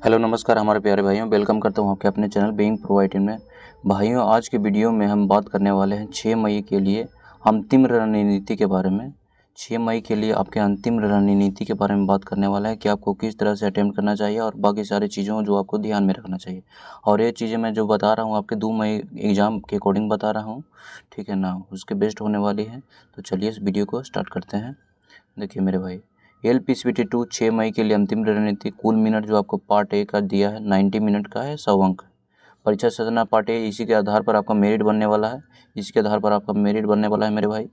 Hello नमस्कार हमारे प्यारे भाइयों, वेलकम करता हूँ आपके अपने चैनल बीइंग प्रोवाइडेड में। भाइयों, आज के वीडियो में हम बात करने वाले हैं 6 मई के लिए अंतिम रणनीति के बारे में। 6 मई के लिए आपके अंतिम रणनीति के बारे में बात करने वाला है कि आपको किस तरह से अटेम्प्ट करना चाहिए और बाकी सारी चीज़ों जो आपको ध्यान में रखना चाहिए। और ये चीज़ें मैं जो बता रहा हूँ आपके 2 मई एग्ज़ाम के अकॉर्डिंग बता रहा हूँ, ठीक है ना, उसके बेस्ड होने वाली है। तो चलिए इस वीडियो को स्टार्ट करते हैं। देखिए मेरे भाई, LPCPT2 6 मई के लिए अंतिम रणनीति। कुल मिनट जो आपको पार्ट ए का दिया है 90 मिनट का है, 100 अंक। परीक्षा सूचना पार्ट ए, इसी के आधार पर आपका मेरिट बनने वाला है। इसके आधार पर आपका मेरिट बनने वाला है मेरे भाई।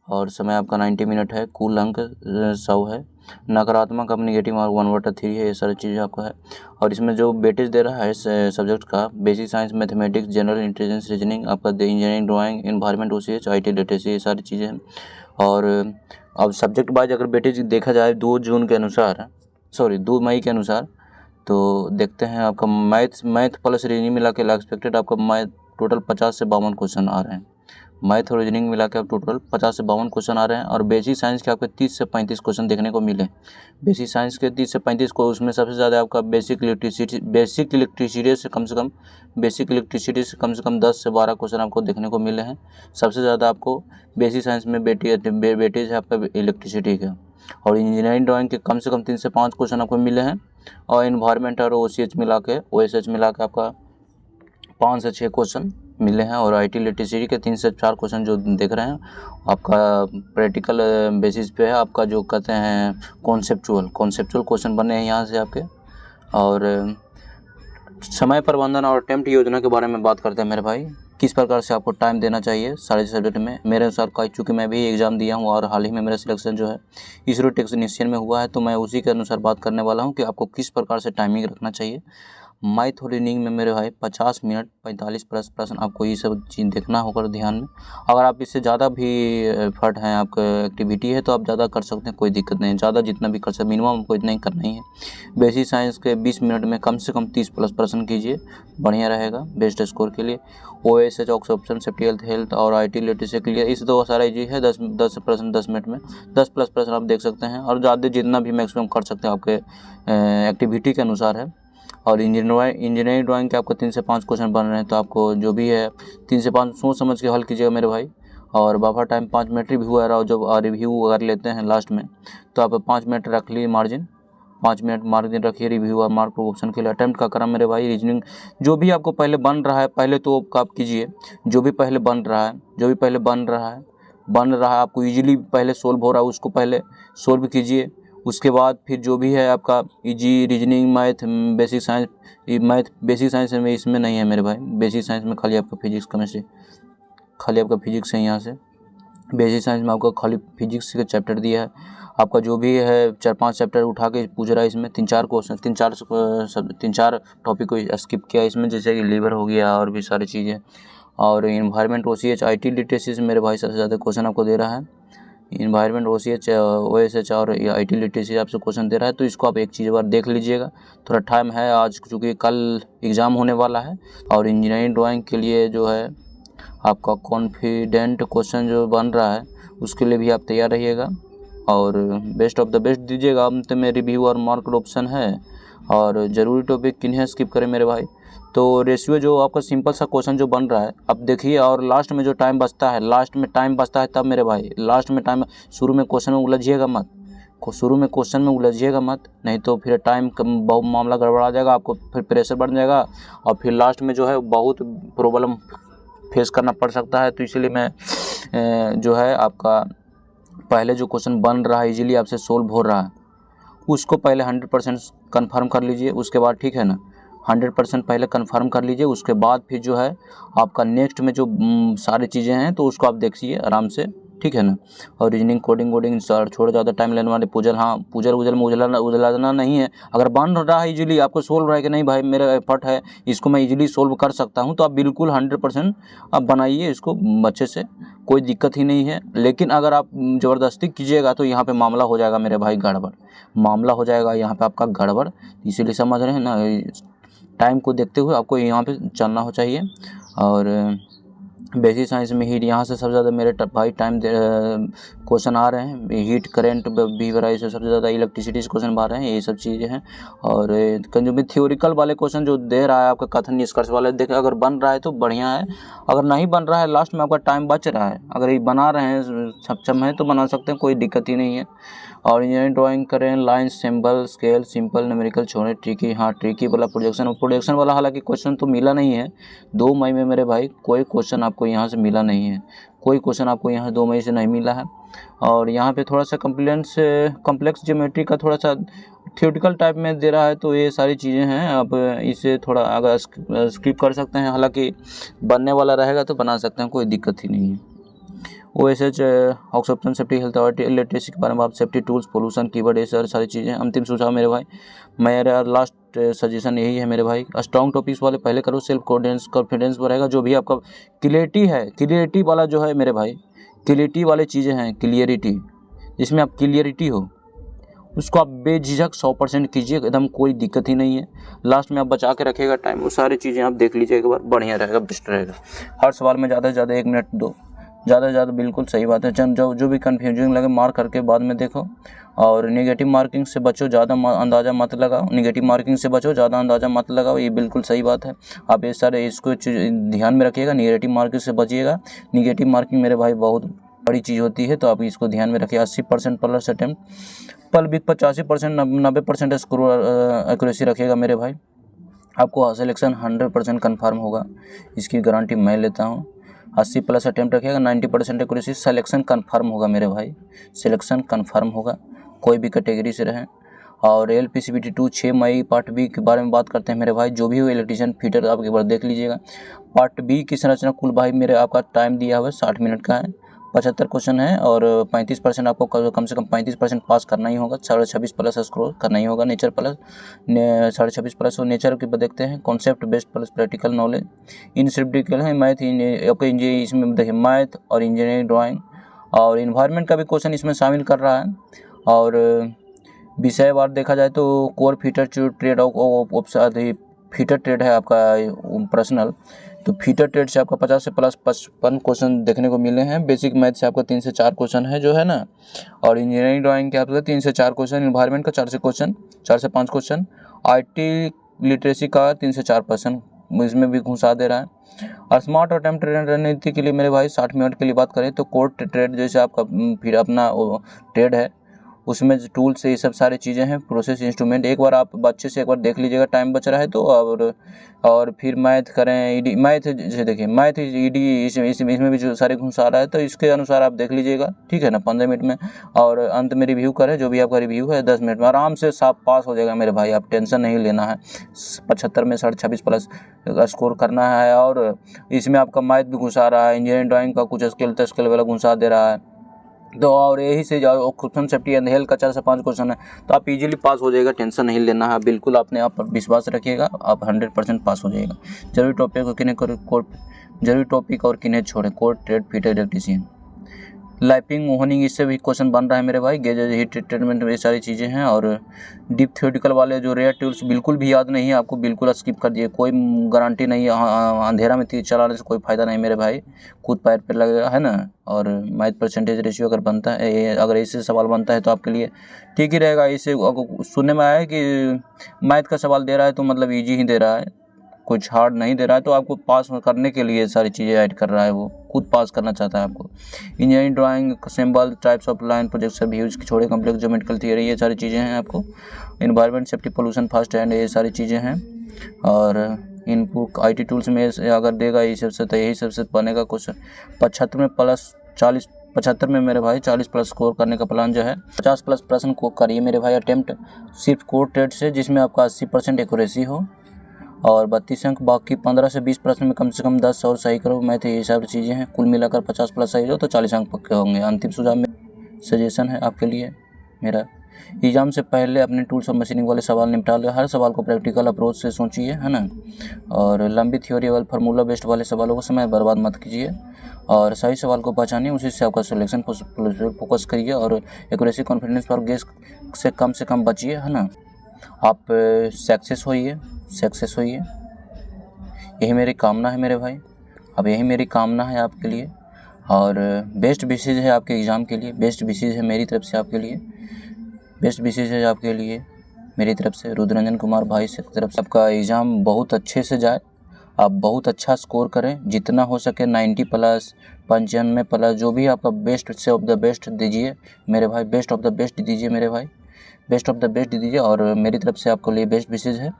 और समय आपका 90 मिनट है, कुल अंक 100 है। नकारात्मक अब निगेटिव और 1/3 है, ये सारी चीज़ें आपका है। और इसमें जो वेटेज दे रहा है सब्जेक्ट का, basic science, mathematics, general intelligence, reasoning, आपका engineering, drawing, environment, OCH, IT literacy, ये सारी चीज़ें हैं। और अब सब्जेक्ट वाइज अगर वेटेज देखा जाए 2 मई के अनुसार, तो देखते हैं आपका मैथ प्लस रीजनिंग मिला के एक्सपेक्टेड आपका मैथ टोटल 50 से 52 क्वेश्चन आ रहे हैं। मैथ और रीजनिंग मिला के आप टोटल 50 से 52 क्वेश्चन आ रहे हैं। और बेसिक साइंस के आपके 30 से 35 क्वेश्चन देखने को मिले। बेसिक साइंस के 30 से 35 को, उसमें सबसे ज़्यादा आपका बेसिक इलेक्ट्रिसिटी से कम से कम 10 से 12 क्वेश्चन आपको देखने को मिले हैं। सबसे ज़्यादा आपको बेसिक साइंस में वेटेज है आपका इलेक्ट्रिसिटी का। और इंजीनियरिंग ड्राइंग के कम से कम 3 से 5 क्वेश्चन आपको मिले हैं। और एनवायरनमेंट और OCH मिला के आपका 5 से 6 क्वेश्चन मिले हैं। और IT लिटरेसी के 3 से 4 क्वेश्चन जो देख रहे हैं आपका प्रैक्टिकल बेसिस पे है, आपका जो कहते हैं कॉन्सेप्चुअल क्वेश्चन बने हैं यहाँ से आपके। और समय प्रबंधन और अटेम्प्ट योजना के बारे में बात करते हैं मेरे भाई। किस प्रकार से आपको टाइम देना चाहिए सारे सब्जेक्ट में। मेरे अनुसार का, चूँकि मैं भी एग्ज़ाम दिया हूँ और हाल ही में मेरा सिलेक्शन जो है इसरो टेक्नीशियन में हुआ है, तो मैं उसी के अनुसार बात करने वाला हूँ कि आपको किस प्रकार से टाइमिंग रखना चाहिए। मैथ और रीजनिंग में मेरे भाई 50 मिनट 45 प्लस प्रश्न, आपको ये सब चीज़ देखना होगा ध्यान में। अगर आप इससे ज़्यादा भी एफर्ट हैं, आपका एक्टिविटी है, तो आप ज़्यादा कर सकते हैं, कोई दिक्कत नहीं है। ज़्यादा जितना भी कर सकते, मिनिमम आपको इतना ही करना ही है। बेसिक साइंस के 20 मिनट में कम से कम 30 प्लस प्रश्न कीजिए, बढ़िया रहेगा बेस्ट स्कोर के लिए। OSH ऑप्शन, सेफ्टी हेल्थ और IT लिटरेसी के लिए इस 2 सारा इजी है। 10 प्रश्न 10 मिनट में 10 प्लस प्रश्न आप देख सकते हैं। और ज़्यादा जितना भी मैक्सिमम कर सकते हैं आपके एक्टिविटी के अनुसार है। और इंजीनियरिंग ड्राइंग के आपको 3 से 5 क्वेश्चन बन रहे हैं, तो आपको जो भी है 3 से 5 सोच समझ के हल कीजिएगा मेरे भाई। और बफर टाइम 5 मिनट रिव्यू आ रहा हो, जब रिव्यू अगर लेते हैं लास्ट में, तो आप 5 मिनट रख लिए मार्जिन, 5 मिनट मार्जिन रखिए रिव्यू और मार्क ऑप्शन के लिए। अटेम्प्ट का क्रम मेरे भाई, रीजनिंग जो भी आपको पहले बन रहा है, पहले तो आप कीजिए जो भी पहले बन रहा है आपको ईजिली पहले सोल्व हो रहा है, उसको पहले सोल्व कीजिए। उसके बाद फिर जो भी है आपका easy reasoning, math, basic science में इसमें नहीं है मेरे भाई। बेसिक साइंस में खाली आपका फिजिक्स केमिस्ट्री, खाली आपका फिजिक्स है। यहाँ से बेसिक साइंस में आपको खाली फिजिक्स का चैप्टर दिया है। आपका जो भी है 4-5 चैप्टर उठा के पूछ रहा है इसमें। 3-4 क्वेश्चन, 3-4 टॉपिक को स्किप किया इसमें, जैसे कि लीवर हो गया और भी सारी चीज़ें। और इन्वायरमेंट, OCH, IT लिटरेसी से मेरे भाई सबसे ज़्यादा क्वेश्चन आपको दे रहा है। इन्वायरमेंट, OCH, OSH और IT लिटरेसी आपसे क्वेश्चन दे रहा है, तो इसको आप एक चीज़ बार देख लीजिएगा। थोड़ा टाइम है आज, चूँकि कल एग्ज़ाम होने वाला है। और इंजीनियरिंग ड्राइंग के लिए जो है आपका कॉन्फिडेंट क्वेश्चन जो बन रहा है, उसके लिए भी आप तैयार रहिएगा। और बेस्ट ऑफ द बेस्ट दीजिएगा। अंत में रिव्यू और मार्क ऑप्शन है। और ज़रूरी टॉपिक किन्हें स्किप करें मेरे भाई, तो रेशियो जो आपका सिंपल सा क्वेश्चन जो बन रहा है अब देखिए। और लास्ट में जो टाइम बचता है, तब मेरे भाई लास्ट में टाइम, शुरू में क्वेश्चन में उलझिएगा मत, नहीं तो फिर टाइम बहुत मामला गड़बड़ा जाएगा, आपको फिर प्रेशर बढ़ जाएगा और फिर लास्ट में जो है बहुत प्रॉब्लम फेस करना पड़ सकता है। तो इसीलिए मैं जो है आपका पहले जो क्वेश्चन बन रहा है, इजीली आपसे सोल्व हो रहा है, उसको पहले 100% कन्फर्म कर लीजिए। उसके बाद, ठीक है ना, 100% पहले कन्फर्म कर लीजिए। उसके बाद फिर जो है आपका नेक्स्ट में जो सारी चीज़ें हैं, तो उसको आप देखिए आराम से, ठीक है ना। और रीजनिंग, कोडिंग छोड़ ज़्यादा टाइम लेने वाले पूजल में उजलाना नहीं है। अगर बन रहा है इजीली, आपको सोल्व रहा है कि नहीं भाई मेरा एफर्ट है, इसको मैं इजीली सोल्व कर सकता हूँ, तो आप बिल्कुल 100% आप बनाइए इसको अच्छे से, कोई दिक्कत ही नहीं है। लेकिन अगर आप ज़बरदस्ती कीजिएगा तो यहाँ पे मामला हो जाएगा मेरे भाई गड़बड़, यहाँ पे आपका गड़बड़। इसीलिए समझ रहे हैं ना, टाइम को देखते हुए आपको यहाँ पे चलना हो चाहिए। और बेसिक साइंस में हीट, यहाँ से सबसे ज़्यादा मेरे भाई टाइम क्वेश्चन आ रहे हैं। हीट करंट भी वराई से सबसे ज़्यादा इलेक्ट्रिसिटी से क्वेश्चन आ रहे हैं, ये सब चीज़ें हैं। और जो भी थ्योरिकल वाले क्वेश्चन जो दे रहा है आपका कथन निष्कर्ष वाले, देखिए अगर बन रहा है तो बढ़िया है, अगर नहीं बन रहा है लास्ट में आपका टाइम बच रहा है, अगर ये बना रहे हैं सक्षम है तो बना सकते हैं, कोई दिक्कत ही नहीं है। और इंजीनियरिंग ड्राइंग करें, line, symbol, scale, simple, numerical छोड़ें, ट्रिकी, हाँ ट्रिकी वाला प्रोजेक्शन वाला हालांकि क्वेश्चन तो मिला नहीं है 2 मई में मेरे भाई, कोई क्वेश्चन आपको यहाँ से मिला नहीं है, कोई क्वेश्चन आपको यहाँ 2 मई से नहीं मिला है। और यहाँ पे थोड़ा सा कम्प्लेक्स ज्योमेट्री का थोड़ा सा थ्योरेटिकल टाइप में दे रहा है, तो ये सारी चीज़ें हैं। आप इसे थोड़ा अगर स्किप कर सकते हैं, हालांकि बनने वाला रहेगा तो बना सकते हैं, कोई दिक्कत ही नहीं है। OSH ऑक्सीजन सेफ्टी हेल्थ और लिटरेसी के बारे में आप सेफ्टी टूल्स, पोल्यूशन, कीवर्ड, ये सारी चीज़ें। अंतिम सुझाव मेरे भाई, मेरा लास्ट सजेशन यही है मेरे भाई, स्ट्रॉन्ग टॉपिक्स वाले पहले करो, सेल्फ कॉन्फिडेंस बढ़ेगा। जो भी आपका क्लियरिटी वाला जो है मेरे भाई, क्लियरिटी वाली चीज़ें हैं, क्लियरिटी जिसमें आप क्लियरिटी हो, उसको आप बेझिझक 100% कीजिए, एकदम कोई दिक्कत ही नहीं है। लास्ट में आप बचा के रखिएगा टाइम, वो सारी चीज़ें आप देख लीजिए एक बार, बढ़िया रहेगा, बेस्ट रहेगा। हर सवाल में ज़्यादा से ज़्यादा 1 मिनट दो, ज़्यादा से ज़्यादा, बिल्कुल सही बात है। जो भी कन्फ्यूजिंग लगे मार्क करके बाद में देखो। और नेगेटिव मार्किंग से बचो, ज़्यादा अंदाज़ा मत लगाओ, नेगेटिव मार्किंग से बचो, ज़्यादा अंदाज़ा मत लगाओ, ये बिल्कुल सही बात है। आप ये सारे इसको ध्यान में रखिएगा, नेगेटिव मार्किंग से बचिएगा। नेगेटिव मार्किंग मेरे भाई बहुत बड़ी चीज़ होती है, तो आप इसको ध्यान में रखिए। 80% प्लस अटैम्प्ट पल भी 85%, 90% स्कोर एक्यूरेसी रखिएगा मेरे भाई, आपको सिलेक्शन 100% कन्फर्म होगा, इसकी गारंटी मैं लेता हूँ। 80 प्लस अटैम्प्ट रखिएगा, 90% एक्यूरेसी, सिलेक्शन कन्फर्म होगा मेरे भाई, सिलेक्शन कन्फर्म होगा, कोई भी कैटेगरी से रहें। और LPCVT 2 6 मई पार्ट बी के बारे में बात करते हैं मेरे भाई। जो भी हो इलेक्ट्रीशियन फीटर आप एक बार देख लीजिएगा। पार्ट बी की संरचना कुल भाई मेरे आपका टाइम दिया हुआ है 60 मिनट का है, 75 क्वेश्चन है, और 35% आपको कम से कम 35% पास करना ही होगा, 26.5 प्लस स्कोर करना ही होगा। नेचर प्लस 26.5 प्लस, और नेचर के देखते हैं, concept based plus practical knowledge. इन सिर्फ है मैथ, इसमें देखिए मैथ और इंजीनियरिंग ड्राइंग और इन्वायरमेंट का भी क्वेश्चन इसमें शामिल कर रहा है। और विषयवार देखा जाए तो core fitter trade fitter trade है आपका पर्सनल, तो फीटर ट्रेड से आपका 50 से प्लस 55 क्वेश्चन देखने को मिले हैं। बेसिक मैथ से आपका 3 से 4 क्वेश्चन है जो है ना, और इंजीनियरिंग ड्राइंग के आपका 3 से 4 क्वेश्चन, इन्वायरमेंट का 4 से 5 क्वेश्चन, IT लिटरेसी का 3 से 4% इसमें भी घुसा दे रहा है। और स्मार्ट और टाइम ट्रेड रणनीति के लिए मेरे भाई 60 मिनट के लिए बात करें तो कोर ट्रेड जैसे आपका फिर अपना ट्रेड है, उसमें टूल से ये सब सारी चीज़ें हैं, प्रोसेस इंस्ट्रूमेंट, एक बार आप अच्छे से एक बार देख लीजिएगा, टाइम बच रहा है तो। और फिर मैथ करें, ED मैथ, जैसे देखिए मैथ ED इसमें भी जो सारे घुसा रहा है, तो इसके अनुसार आप देख लीजिएगा, ठीक है ना, 15 मिनट में। और अंत में रिव्यू करें, जो भी आपका रिव्यू है 10 मिनट में आराम से साफ पास हो जाएगा मेरे भाई, आप टेंशन नहीं लेना है। 75 में 26.5 प्लस स्कोर करना है। और इसमें आपका मैथ भी घुसा रहा है, इंजीनियरिंग ड्राइंग का कुछ स्केल वाला घुसा दे रहा है, तो और यही से ऑक्यूपेशन सेफ्टी एंड हेल्थ का 4 से 5 क्वेश्चन है, तो आप इजीली पास हो जाएगा, टेंशन नहीं लेना है, बिल्कुल अपने आप पर विश्वास रखिएगा, आप 100% पास हो जाएगा। जरूरी टॉपिक और किन्हें छोड़े, core trade fitter electrician, lapping honing, इससे भी क्वेश्चन बन रहा है मेरे भाई, गेजेज हीट ट्रीटमेंट, ये सारी चीज़ें हैं। और डीप थ्योरेटिकल वाले जो रेयर टूल्स बिल्कुल भी याद नहीं है आपको, बिल्कुल स्किप कर दिए, कोई गारंटी नहीं है, अंधेरा में तीर चलाने से कोई फ़ायदा नहीं मेरे भाई, खुद पैर पे लगेगा, है ना। और मैथ परसेंटेज रेशियो अगर बनता है, अगर इससे सवाल बनता है तो आपके लिए ठीक ही रहेगा। इससे सुनने में आया है कि मैथ का सवाल दे रहा है तो मतलब ईजी ही दे रहा है, कुछ हार्ड नहीं दे रहा है, तो आपको पास करने के लिए सारी चीज़ें ऐड कर रहा है, वो खुद पास करना चाहता है आपको। Engineering drawing, symbol, types of line, projection views की छोड़े, कम्प्लेक्स ज्योमेट्रिकल थियरी, ये सारी चीज़ें हैं आपको। Environment, safety, pollution, fast hand, ये सारी चीज़ें हैं। और इनपुट IT टूल्स में अगर देगा ये सबसे, तो यही सबसे बनेगा क्वेश्चन। 75 में प्लस 40, 75 में मेरे भाई 40 प्लस स्कोर करने का प्लान जो है। 50 प्लस प्रश्न को करिए मेरे भाई अटेम्प्ट, सिर्फ कोर ट्रेड से, जिसमें आपका 80% एक्यूरेसी हो, और 32 अंक, बाकी 15 से 20 प्रश्न में कम से कम 10 और सही करो। मैथ, ये सब चीज़ें हैं, कुल मिलाकर 50 प्लस सही हो तो 40 अंक पक्के होंगे। अंतिम सुझाव में सजेशन है आपके लिए मेरा, एग्जाम से पहले अपने टूल्स और मशीनिंग वाले सवाल निपटा लो, हर सवाल को प्रैक्टिकल अप्रोच से सोचिए, है ना। और लंबी थ्योरी वाले फार्मूला बेस्ड वाले सवालों को समय बर्बाद मत कीजिए, और सही सवाल को पहचानिए, उसी से आपका सिलेक्शन फोकस करिए, और एक्यूरेसी कॉन्फिडेंस पर गेस से कम बचिए, है ना। आप सक्सेस होइए, यही मेरी कामना है मेरे भाई। अब यही मेरी कामना है आपके लिए, और बेस्ट विशेज़ है आपके एग्ज़ाम के लिए, बेस्ट विशेज़ है मेरी तरफ से आपके लिए, बेस्ट विशेज़ है आपके लिए मेरी तरफ से, रुद्ररंजन कुमार भाई से तरफ से। आपका एग्ज़ाम बहुत अच्छे से जाए, आप बहुत अच्छा स्कोर करें, जितना हो सके 90 प्लस 95 प्लस, जो भी आपका बेस्ट से ऑफ द बेस्ट दीजिए मेरे भाई, बेस्ट ऑफ द बेस्ट दीजिए मेरे भाई, बेस्ट ऑफ द बेस्ट दीजिए। और मेरी तरफ से आपके लिए बेस्ट विशेज़ है,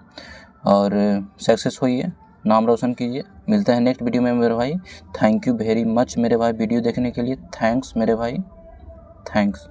और सक्सेस होइए, नाम रोशन कीजिए। मिलते हैं नेक्स्ट वीडियो में मेरे भाई। थैंक यू वेरी मच मेरे भाई वीडियो देखने के लिए। थैंक्स मेरे भाई, थैंक्स।